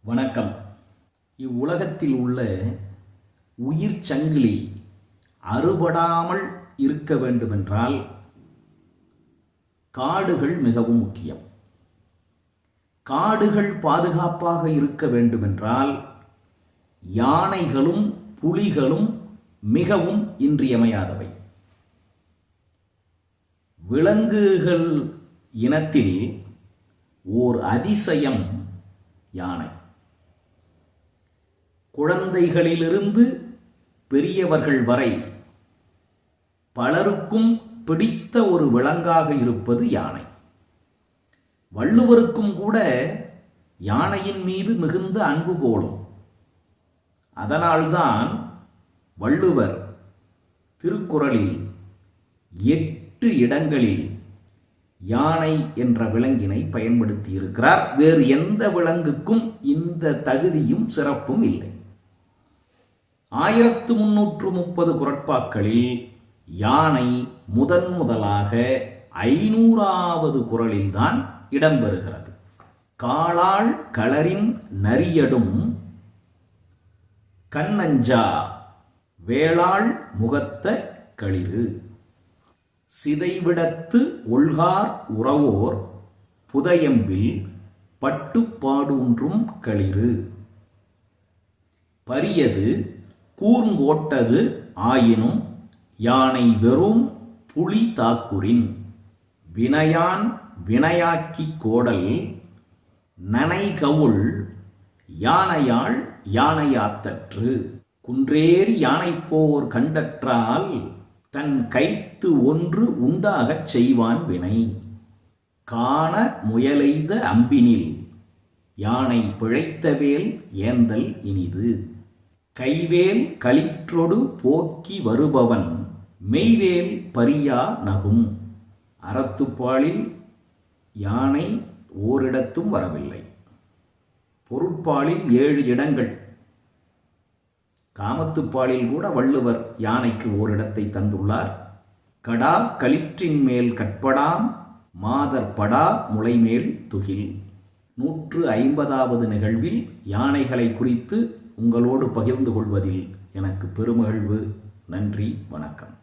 வணக்கம். இவ்வுலகத்தில் உள்ள உயிர் சங்கிலி அறுபடாமல் இருக்க வேண்டுமென்றால் காடுகள் மிகவும் முக்கியம். காடுகள் பாதுகாப்பாக இருக்க வேண்டுமென்றால் யானைகளும் புலிகளும் மிகவும் இன்றியமையாதவை. விலங்குகள் இனத்தில் ஓர் அதிசயம் யானை. குழந்தைகளிலிருந்து பெரியவர்கள் வரை பலருக்கும் பிடித்த ஒரு விலங்காக இருப்பது யானை. வள்ளுவருக்கும் கூட யானையின் மீது மிகுந்த அன்பு போலும். அதனால்தான் வள்ளுவர் திருக்குறளில் 8 இடங்களில் யானை என்ற விலங்கினை பயன்படுத்தி இருக்கிறார். வேறு எந்த விலங்குக்கும் இந்த தகுதியும் சிறப்பும் இல்லை. 1330 குறட்பாக்களில் யானை முதலாக 500வது குறளில்தான் இடம்பெறுகிறது. காலால் களரின் நரியடும் கண்ணஞ்சா வேளாள் முகத்த களிறு சிதைவிடத்து ஒல்கார் உறவோர் புதையம்பில் பட்டுப்பாடூன்றும் களிறு பரியது கூர்ங்கோட்டது ஆயினும் யானை வெறும் புலி தாக்குரின் வினையான் வினையாக்கி கோடல் நனைகவுள் யானையாள் யானையாத்தற்று குன்றேறி யானைப்போர் கண்டற்றால் தன் கைத்து ஒன்று உண்டாகச் செய்வான் வினை காண முயலெய்த அம்பினில் யானை பிழைத்தவேல் ஏந்தல் இனிது கைவேல் களிற்றொடு போக்கி வருபவன் மெய்வேல் பரியா நகும். அறத்துப்பாலில் யானை ஓரிடத்தும் வரவில்லை. பொருட்பாலில் 7 இடங்கள். காமத்துப்பாலில் கூட வள்ளுவர் யானைக்கு ஓரிடத்தை தந்துள்ளார். கடா களிற்றின் மேல் கற்படாம் மாதர் படா முளைமேல் துகில். 150வது நிகழ்வில் யானைகளை குறித்து உங்களோடு பகிர்ந்து கொள்வதில் எனக்கு பெருமகிழ்வு. நன்றி, வணக்கம்.